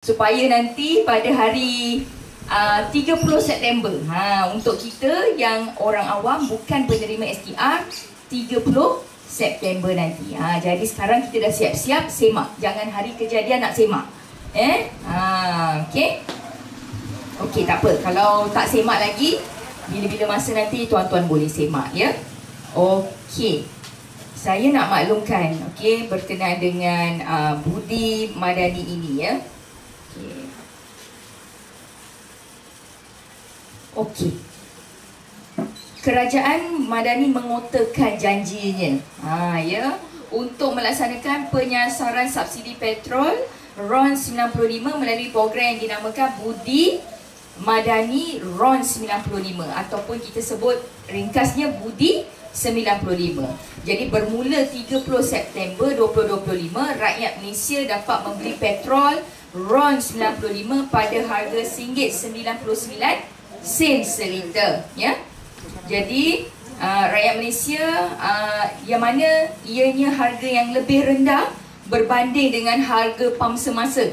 supaya nanti pada hari 30 September untuk kita yang orang awam bukan penerima STR 30 September nanti. Jadi sekarang kita dah siap-siap semak. Jangan hari kejadian nak semak. Okey. Okey, tak apa. Kalau tak semak lagi, bila-bila masa nanti tuan-tuan boleh semak ya. Okey. Saya nak maklumkan okey berkenaan dengan Budi Madani ini ya. Okey. Kerajaan Madani mengotakan janjinya ya untuk melaksanakan penyasaran subsidi petrol RON 95 melalui program yang dinamakan Budi Madani RON 95 ataupun kita sebut ringkasnya Budi 95. Jadi bermula 30 September 2025 rakyat Malaysia dapat membeli petrol RON 95 pada harga RM1.99 seliter ya. Jadi rakyat Malaysia yang mana ianya harga yang lebih rendah berbanding dengan harga pam semasa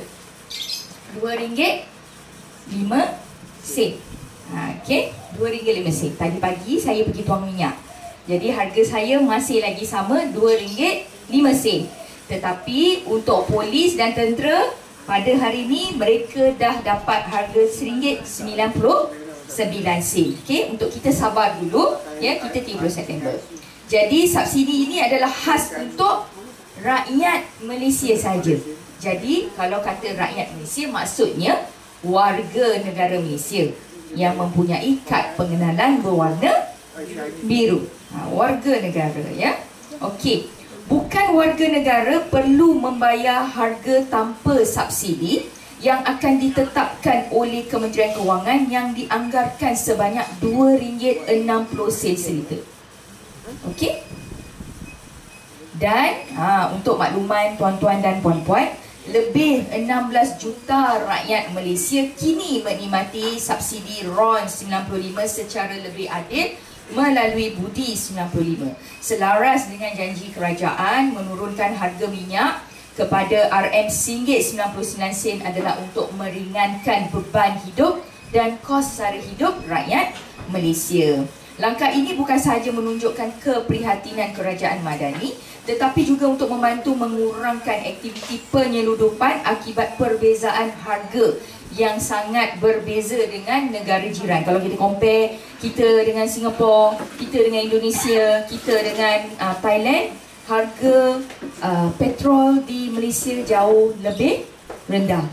RM2.05. Okey, RM2.05. Tadi pagi saya pergi tuang minyak. Jadi harga saya masih lagi sama RM2.05. Tetapi untuk polis dan tentera pada hari ini mereka dah dapat harga RM1.99. Okey, untuk kita sabar dulu ya, kita 30 September. Jadi subsidi ini adalah khas untuk rakyat Malaysia saja. Jadi kalau kata rakyat Malaysia maksudnya warga negara Malaysia yang mempunyai kad pengenalan berwarna biru. Warga negara ya. Okey. Bukan warga negara perlu membayar harga tanpa subsidi yang akan ditetapkan oleh Kementerian Kewangan yang dianggarkan sebanyak RM2.60 seliter. Okey? Dan untuk makluman tuan-tuan dan puan-puan, lebih 16 juta rakyat Malaysia kini menikmati subsidi RON 95 secara lebih adil melalui Budi 95. Selaras dengan janji kerajaan menurunkan harga minyak kepada RM1.99 adalah untuk meringankan beban hidup dan kos sara hidup rakyat Malaysia. Langkah ini bukan sahaja menunjukkan keprihatinan kerajaan Madani, tetapi juga untuk membantu mengurangkan aktiviti penyeludupan akibat perbezaan harga yang sangat berbeza dengan negara jiran. Kalau kita compare kita dengan Singapura, kita dengan Indonesia, kita dengan Thailand, harga petrol di Malaysia jauh lebih rendah.